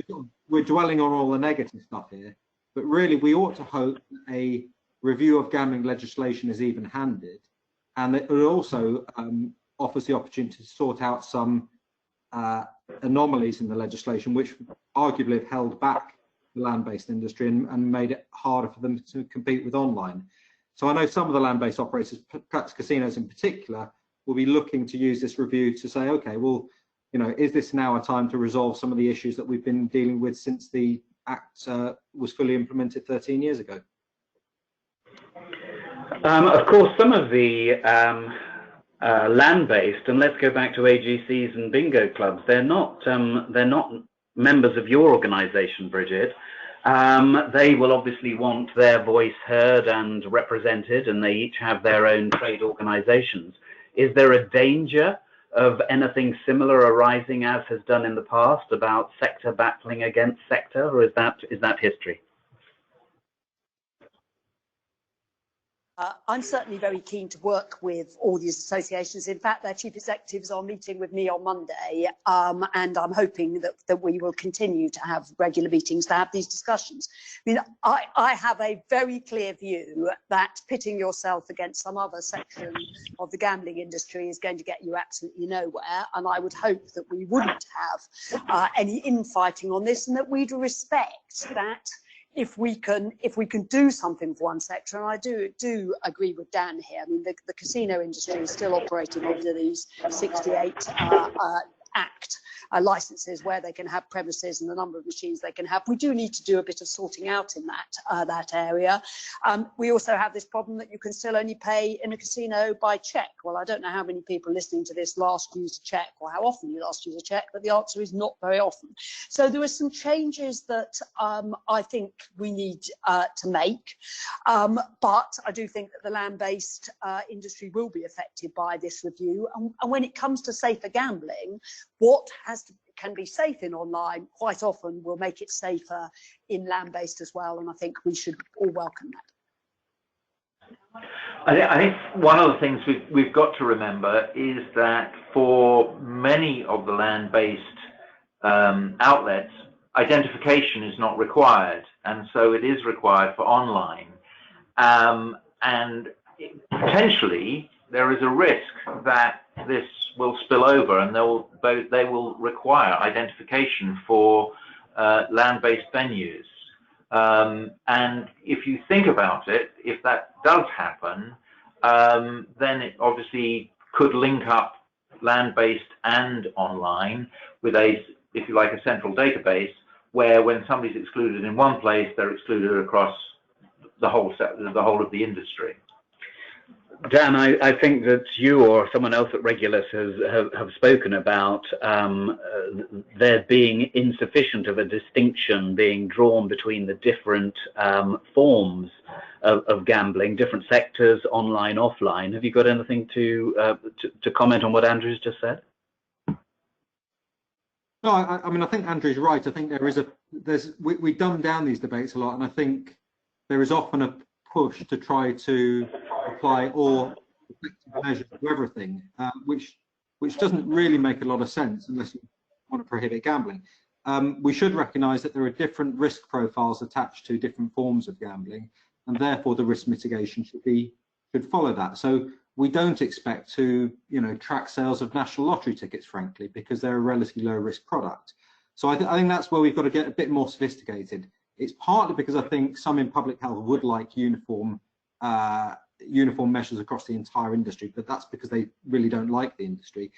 we're dwelling on all the negative stuff here, but really we ought to hope that a review of gambling legislation is even-handed, and it also offers the opportunity to sort out some anomalies in the legislation which arguably have held back the land-based industry and made it harder for them to compete with online. So I know some of the land-based operators, perhaps casinos in particular, will be looking to use this review to say, okay, well, you know, is this now a time to resolve some of the issues that we've been dealing with since the Act was fully implemented 13 years ago? Of course, some of the land-based, and let's go back to AGCs and bingo clubs, they're not members of your organisation, Bridget. They will obviously want their voice heard and represented, and they each have their own trade organisations. Is there a danger of anything similar arising as has done in the past about sector battling against sector, or is that history? I'm certainly very keen to work with all these associations. In fact, their chief executives are meeting with me on Monday, and I'm hoping that we will continue to have regular meetings to have these discussions. I mean, I have a very clear view that pitting yourself against some other section of the gambling industry is going to get you absolutely nowhere, and I would hope that we wouldn't have any infighting on this, and that we'd respect that if we can do something for one sector. And I do agree with Dan here. I mean, the casino industry is still operating under these 68 Act licenses where they can have premises and the number of machines they can have. We do need to do a bit of sorting out in that area. We also have this problem that you can still only pay in a casino by cheque. Well, I don't know how many people listening to this last used a cheque, or how often you last use a cheque, but the answer is not very often. So there are some changes that I think we need to make, but I do think that the land-based industry will be affected by this review. And when it comes to safer gambling, what can be safe in online quite often will make it safer in land-based as well, and I think we should all welcome that. I think one of the things we've got to remember is that for many of the land-based outlets, identification is not required, and so it is required for online. And potentially there is a risk that this will spill over, and they will require identification for land-based venues. And if you think about it, if that does happen, then it obviously could link up land-based and online with a, if you like, a central database where when somebody's excluded in one place, they're excluded across the whole of the industry. Dan, I think that you or someone else at Regulus have spoken about there being insufficient of a distinction being drawn between the different forms of gambling, different sectors, online, offline. Have you got anything to comment on what Andrew's just said? No, I mean, I think Andrew's right. I think we dumb down these debates a lot, and I think there is often a push to try to apply all effective measures to everything, which doesn't really make a lot of sense unless you want to prohibit gambling. We should recognise that there are different risk profiles attached to different forms of gambling, and therefore the risk mitigation should follow that. So we don't expect to, track sales of national lottery tickets, frankly, because they're a relatively low risk product. So I think that's where we've got to get a bit more sophisticated. It's partly because I think some in public health would like uniform measures across the entire industry, but that's because they really don't like the industry.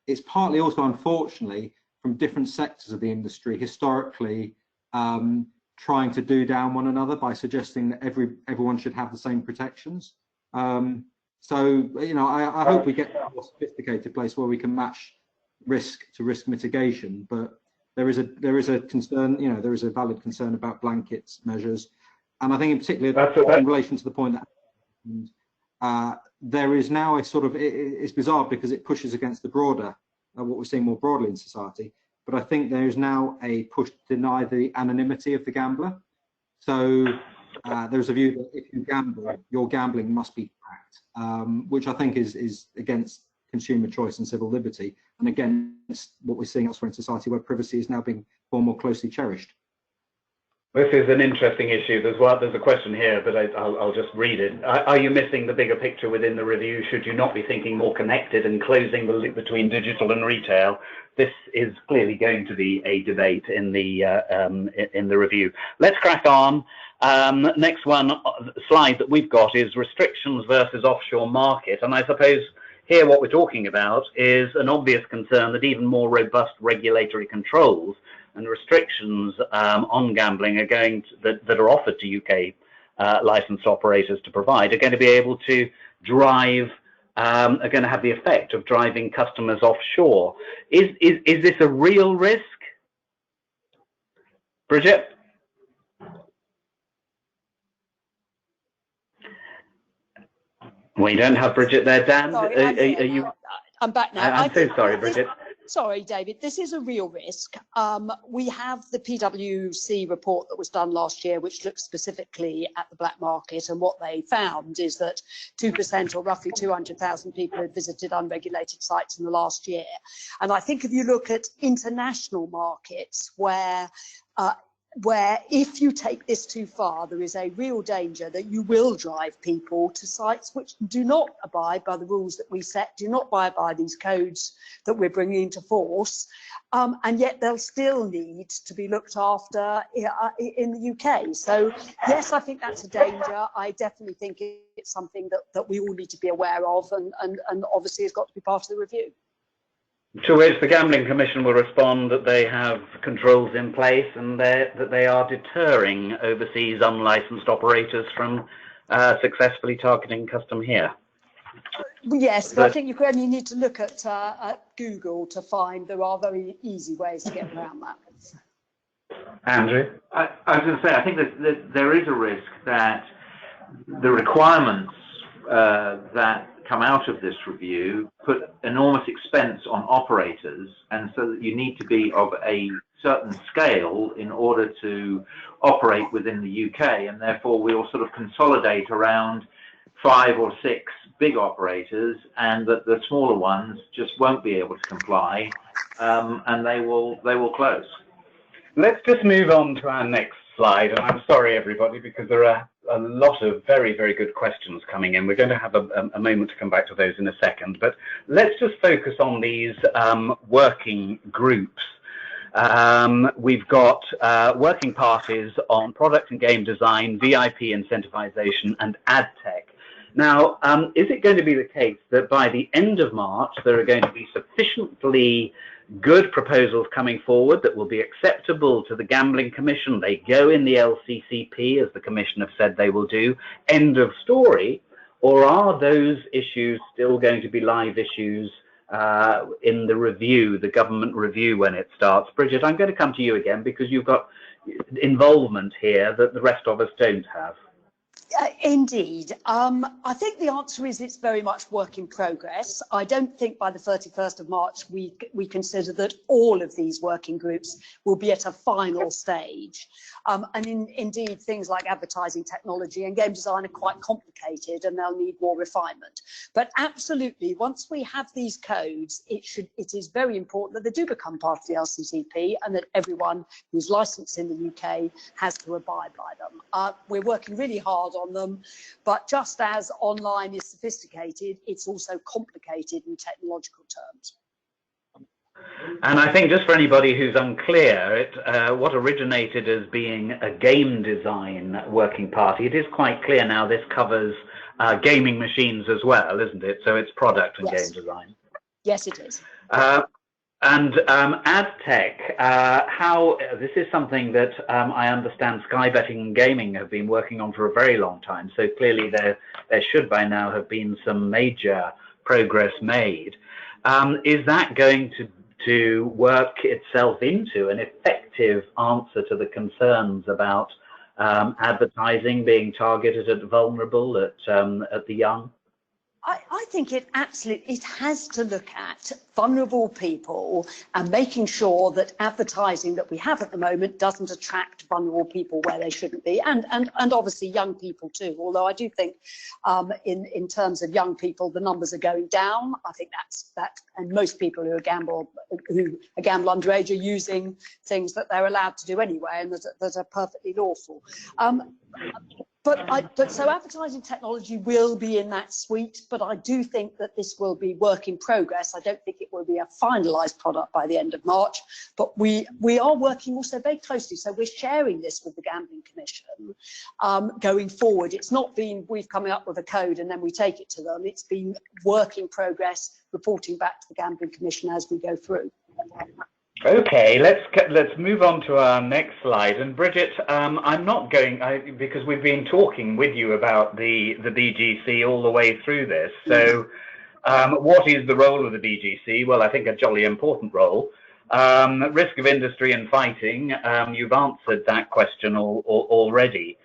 it's partly also, unfortunately, from different sectors of the industry historically trying to do down one another by suggesting that everyone should have the same protections. So, you know, I hope we get to a more sophisticated place where we can match risk to risk mitigation, but there is a concern, you know, there is a valid concern about blanket measures. And I think in particular in relation to the point that there is now a sort of, it's bizarre because it pushes against the broader, what we're seeing more broadly in society, but I think there is now a push to deny the anonymity of the gambler. So there's a view that if you gamble, your gambling must be tracked, which I think is against consumer choice and civil liberty, and against what we're seeing elsewhere in society where privacy is now being far more closely cherished. This is an interesting issue. There's a question here, but I'll just read it. Are you missing the bigger picture within the review? Should you not be thinking more connected and closing the link between digital and retail? This is clearly going to be a debate in the review. Let's crack on. Next slide that we've got is restrictions versus offshore market, and I suppose here what we're talking about is an obvious concern that even more robust regulatory controls and restrictions on gambling are that are offered to UK licensed operators to provide are going to be able to drive, are going to have the effect of driving customers offshore. Is this a real risk? Bridget? We don't have Bridget there, Dan. Sorry, I'm back now. I'm so sorry, Bridget. Sorry, David, this is a real risk. We have the PwC report that was done last year, which looks specifically at the black market, and what they found is that 2% or roughly 200,000 people had visited unregulated sites in the last year. And I think if you look at international markets where if you take this too far, there is a real danger that you will drive people to sites which do not abide by the rules that we set, do not abide by these codes that we're bringing into force, and yet they'll still need to be looked after in the UK. So yes, I think that's a danger. I definitely think it's something that we all need to be aware of, and obviously has got to be part of the review. To which the Gambling Commission will respond that they have controls in place and that they are deterring overseas unlicensed operators from successfully targeting custom here. Yes, but I think you only need to look at Google to find there are very easy ways to get around that. Andrew? I was going to say, I think that there is a risk that the requirements that come out of this review put enormous expense on operators, and so that you need to be of a certain scale in order to operate within the UK, and therefore we'll sort of consolidate around 5 or 6 big operators, and that the smaller ones just won't be able to comply, and they will close. Let's just move on to our next slide, and I'm sorry everybody because there are a lot of very, very good questions coming in. We're going to have a moment to come back to those in a second, but let's just focus on these working groups. We've got working parties on product and game design, VIP incentivization, and ad tech. Now, is it going to be the case that by the end of March there are going to be sufficiently good proposals coming forward that will be acceptable to the Gambling Commission? They go in the LCCP, as the Commission have said they will do, end of story, or are those issues still going to be live issues in the review, the government review when it starts? Bridget, I'm going to come to you again because you've got involvement here that the rest of us don't have. Indeed. I think the answer is it's very much work in progress. I don't think by the 31st of March we consider that all of these working groups will be at a final stage. And indeed, things like advertising technology and game design are quite complicated and they'll need more refinement. But absolutely, once we have these codes, it is very important that they do become part of the LCCP and that everyone who's licensed in the UK has to abide by them. We're working really hard on them, but just as online is sophisticated, it's also complicated in technological terms. And I think just for anybody who's unclear, what originated as being a game design working party, it is quite clear now this covers gaming machines as well, isn't it? So it's product and Yes. game design. Yes, it is. And ad tech, how this is something that I understand Sky Betting and Gaming have been working on for a very long time. So clearly there should by now have been some major progress made. Is that going to work itself into an effective answer to the concerns about advertising being targeted at vulnerable, at the young? I think it has to look at vulnerable people and making sure that advertising that we have at the moment doesn't attract vulnerable people where they shouldn't be, and obviously young people too. Although I do think in terms of young people, the numbers are going down. I think and most people who gamble underage are using things that they're allowed to do anyway and that are perfectly lawful. But so advertising technology will be in that suite, but I do think that this will be work in progress. I don't think it will be a finalised product by the end of March, but we are working also very closely. So we're sharing this with the Gambling Commission going forward. It's not been we've coming up with a code and then we take it to them. It's been work in progress, reporting back to the Gambling Commission as we go through. Okay, let's move on to our next slide. And Bridget, I'm not going because we've been talking with you about the BGC all the way through this. So, what is the role of the BGC? Well, I think a jolly important role. Risk of industry and fighting. You've answered that question already.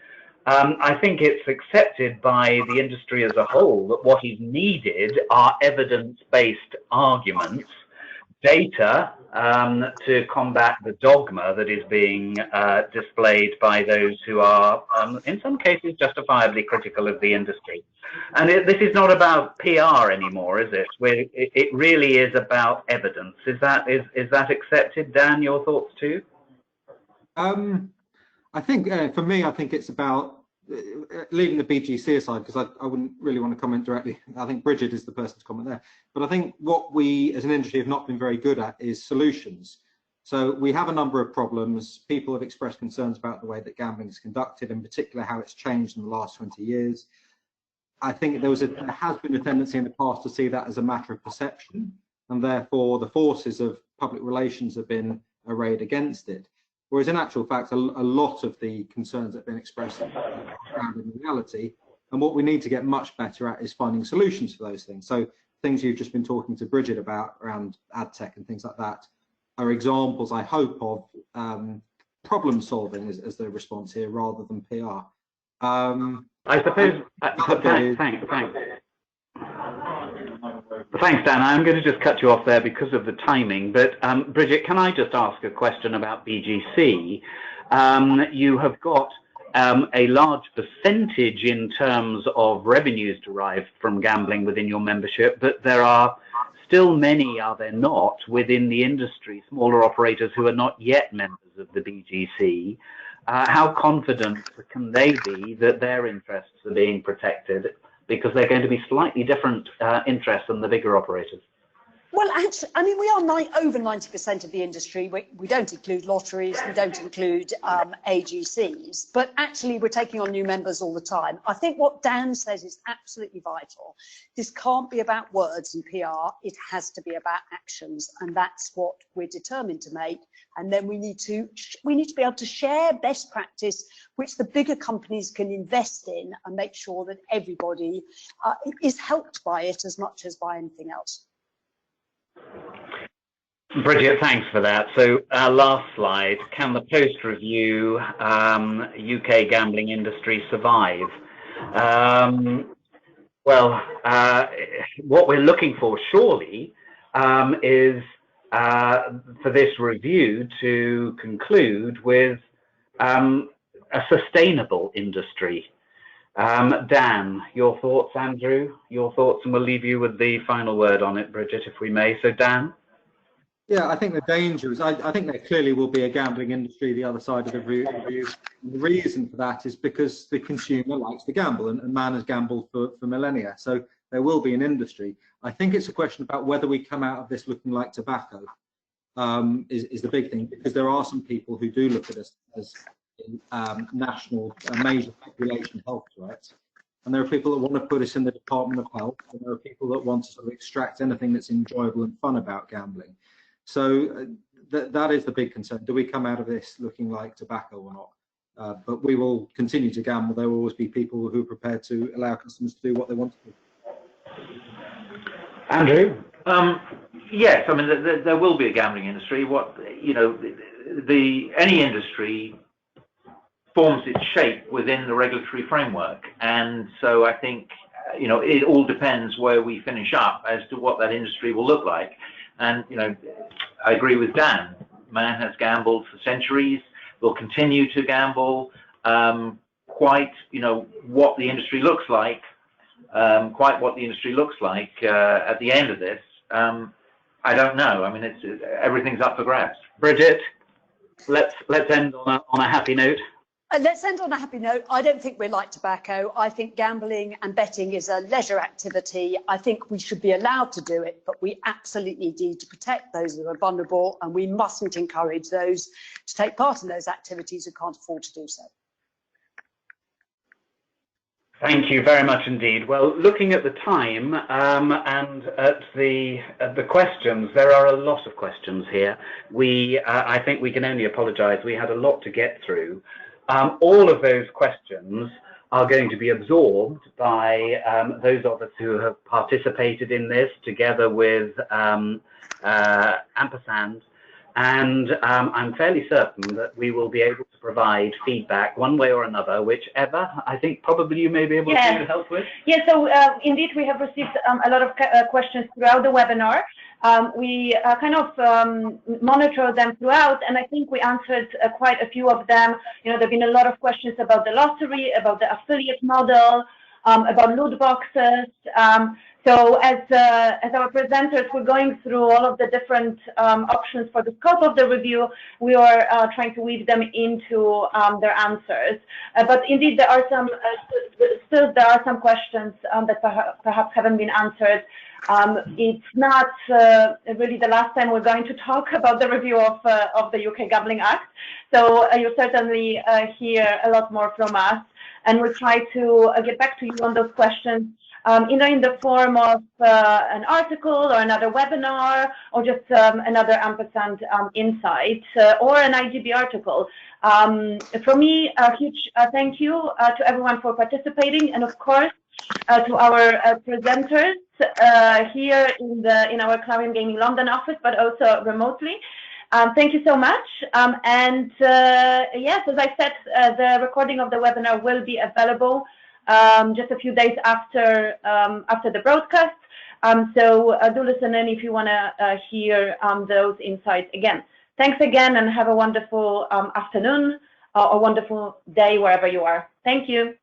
I think it's accepted by the industry as a whole that what is needed are evidence-based arguments, data to combat the dogma that is being displayed by those who are, in some cases, justifiably critical of the industry. And this is not about PR anymore, is it? It really is about evidence. Is that accepted? Dan, your thoughts too? I think for me, I think it's about leaving the BGC aside, because I wouldn't really want to comment directly. I think Bridget is the person to comment there. But I think what we as an industry have not been very good at is solutions. So we have a number of problems. People have expressed concerns about the way that gambling is conducted, in particular how it's changed in the last 20 years. I think there has been a tendency in the past to see that as a matter of perception, and therefore the forces of public relations have been arrayed against it. Whereas in actual fact, a lot of the concerns that have been expressed are found in reality. And what we need to get much better at is finding solutions for those things. So things you've just been talking to Bridget about around ad tech and things like that are examples, I hope, of problem solving as the response here rather than PR. I suppose, Thanks, Dan. I'm going to just cut you off there because of the timing. But Bridget, can I just ask a question about BGC? You have got a large percentage in terms of revenues derived from gambling within your membership, but there are still many, are there not, within the industry, smaller operators who are not yet members of the BGC. How confident can they be that their interests are being protected? Because they're going to be slightly different interests than the bigger operators. Well, actually, I mean, we are over 90% of the industry. We don't include lotteries, we don't include AGCs, but actually we're taking on new members all the time. I think what Dan says is absolutely vital. This can't be about words and PR, it has to be about actions, and that's what we're determined to make. And then we need to be able to share best practice, which the bigger companies can invest in and make sure that everybody is helped by it as much as by anything else. Bridget, thanks for that. So our last slide, can the post-review UK gambling industry survive? Well, what we're looking for surely is for this review to conclude with a sustainable industry. Dan, your thoughts, Andrew, your thoughts, and we'll leave you with the final word on it, Bridget, if we may. So Dan? Yeah, I think the danger is, I think there clearly will be a gambling industry the other side of the review. The reason for that is because the consumer likes to gamble, and man has gambled for millennia. So there will be an industry. I think it's a question about whether we come out of this looking like tobacco is the big thing, because there are some people who do look at us as national major population health threats. and there are people that want to put us in the Department of Health, and there are people that want to sort of extract anything that's enjoyable and fun about gambling. So that is the big concern. Do we come out of this looking like tobacco or not? But we will continue to gamble. There will always be people who are prepared to allow customers to do what they want to do. Andrew? Yes, I mean there will be a gambling industry. Any industry forms its shape within the regulatory framework, and so I think it all depends where we finish up as to what that industry will look like. And I agree with Dan. Man has gambled for centuries. Will continue to gamble. Quite what the industry looks like. At the end of this. I don't know. I mean, everything's up for grabs. Bridget, let's end on a happy note. Let's end on a happy note. I don't think we're like tobacco. I think gambling and betting is a leisure activity. I think we should be allowed to do it, but we absolutely need to protect those who are vulnerable, and we mustn't encourage those to take part in those activities who can't afford to do so. Thank you very much indeed. Well, looking at the time and at the questions, there are a lot of questions here. I think we can only apologise. We had a lot to get through. All of those questions are going to be absorbed by those of us who have participated in this, together with Ampersand. And I'm fairly certain that we will be able to provide feedback one way or another, whichever I think probably you may be able to help with. Yes, so indeed we have received a lot of questions throughout the webinar. We kind of monitor them throughout, and I think we answered quite a few of them. There have been a lot of questions about the lottery, about the affiliate model, about loot boxes. So as our presenters were going through all of the different options for the scope of the review, we are trying to weave them into their answers. But indeed, there are some questions that perhaps haven't been answered. It's not really the last time we're going to talk about the review of the UK Gambling Act. So you'll certainly hear a lot more from us, and we'll try to get back to you on those questions. Either in the form of an article or another webinar, or just another Ampersand insight or an IGB article. From me, a huge thank you to everyone for participating, and of course to our presenters here in our Clarion Gaming London office, but also remotely. Thank you so much. Yes, as I said, the recording of the webinar will be available just a few days after the broadcast. So do listen in if you want to hear those insights again. Thanks again, and have a wonderful afternoon or wonderful day wherever you are. Thank you.